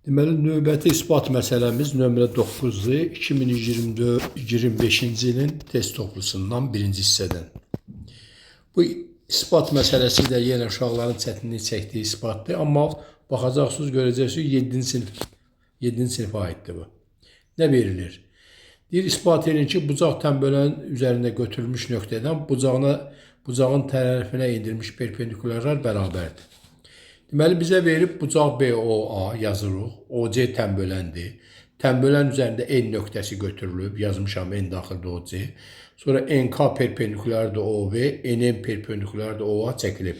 Deməli, növbəti isbat məsələmiz nömrə 9-dur. 2024-25-ci ilin test toplusundan birinci hissədən. Bu isbat məsələsi də yenə uşaqların çətinlik çəkdiyi isbatdır. Amma baxacaqsınız, görəcəksiniz 7-ci sinifə aiddir bu. Nə verilir? Deyir, isbat edin ki, bucaq tənbölən üzərində götürülmüş nöqtədən bucağın tərəfinə edilmiş perpendikulyarlar bərabərdir. Deməli, bizə verib bucaq BOA yazırıq. OC tənböləndir. Tənbölən üzərində N nöqtəsi götürülüb. Yazmışam N daxildə OC. Sonra NK perpendikulyardır OV, NM perpendikulyardır OA çəkilib.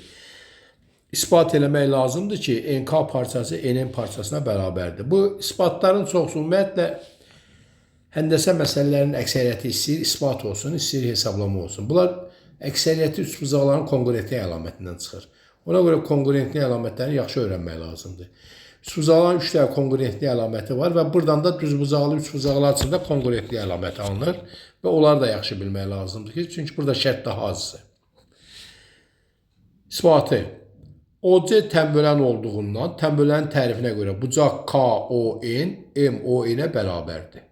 İspat eləmək lazımdır ki, NK parçası NM parçasına bərabərdir. Bu isbatların çoxsu ümumiyyətlə həndəsə məsələlərinin əksəriyyəti istəyir isbat olsun, istəyir hesablama olsun. Bunlar əksəriyyəti üçbucaqların konqurentlik əlamətindən çıxır. Ona görə konqurentlik əlamətlərini yaxşı öyrənmək lazımdır. Üçbucaqların 3 dənə konqurentlik əlaməti var və buradan da düzbucaqlı üçbucaqlar üçün də konqurentlik əlaməti alınır və onları da yaxşı bilmək lazımdır ki, çünki burada şərt daha azdır. İsbatı. OC tənbölən olduğundan tənbölənin tərifinə görə bucaq KON MON-ə bərabərdir.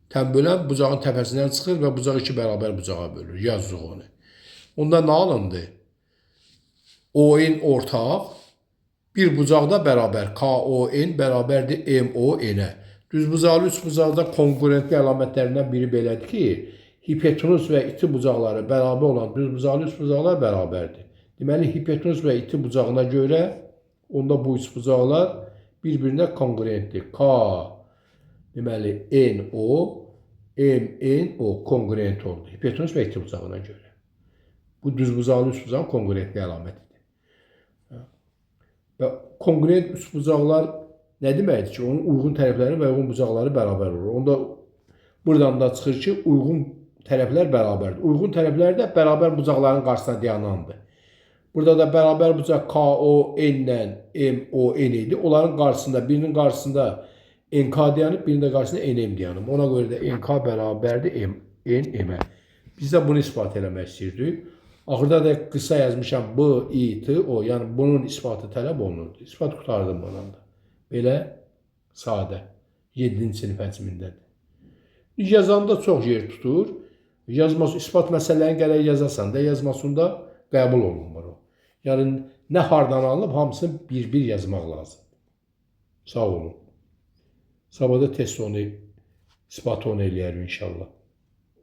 Tənbölən bucağın təpəsindən çıxır və bucaq 2 bərabər bucağa bölür. Yazırıq onu. Onda nə alındı? ON ortaq, bir bucaqda bərabər KON bərabərdir MON-ə. Düzbucaqlı üçbucaqda konqurentli əlamətlərindən biri belədir ki, hipotenuz və iti bucaqları bərabər olan düzbucaqlı üçbucaqlar bərabərdir. Deməli, hipotenuz və iti bucağına görə onda bu üçbucaqlar bir-birinə konqurentdir. K, deməli, NO, MNO konqurent oldu. Hipotenuz və iti bucağına görə. Bu düzbucaqlı üçbucağın konqurentli əlamətidir. Və konqurent üçbucaqlar nə deməkdir ki, onun uyğun tərəfləri və uyğun bucaqları bərabər olur. Onda buradan da çıxır ki, uyğun tərəflər bərabərdir. Uyğun tərəflər də bərabər bucaqların qarşısına dayanandır. Burada da bərabər bucaq KON ilə MON idi. Onların qarşısında, birinin qarşısında NK dayanıb, birinin də qarşısında NM dayanıb. Ona görə də NK bərabərdir NM-ə. Biz də bunu ispat eləmək istəyirdik. Axırda da qısa yazmışam B, I, T, O. Yəni bunun isbatı tələb olunurdu. İspat qutardım bundan da. Belə sadə. 7-ci sinif həcmindədir. Yazanda çox yer tutur. İspat məsələlərini gərək yazasan da, yazmasında qəbul olunmur o. Yəni nə hardan alınıb, hamısını bir-bir yazmaq lazım. Sağ olun. Sabahda test onu, ispat onu eləyər inşallah.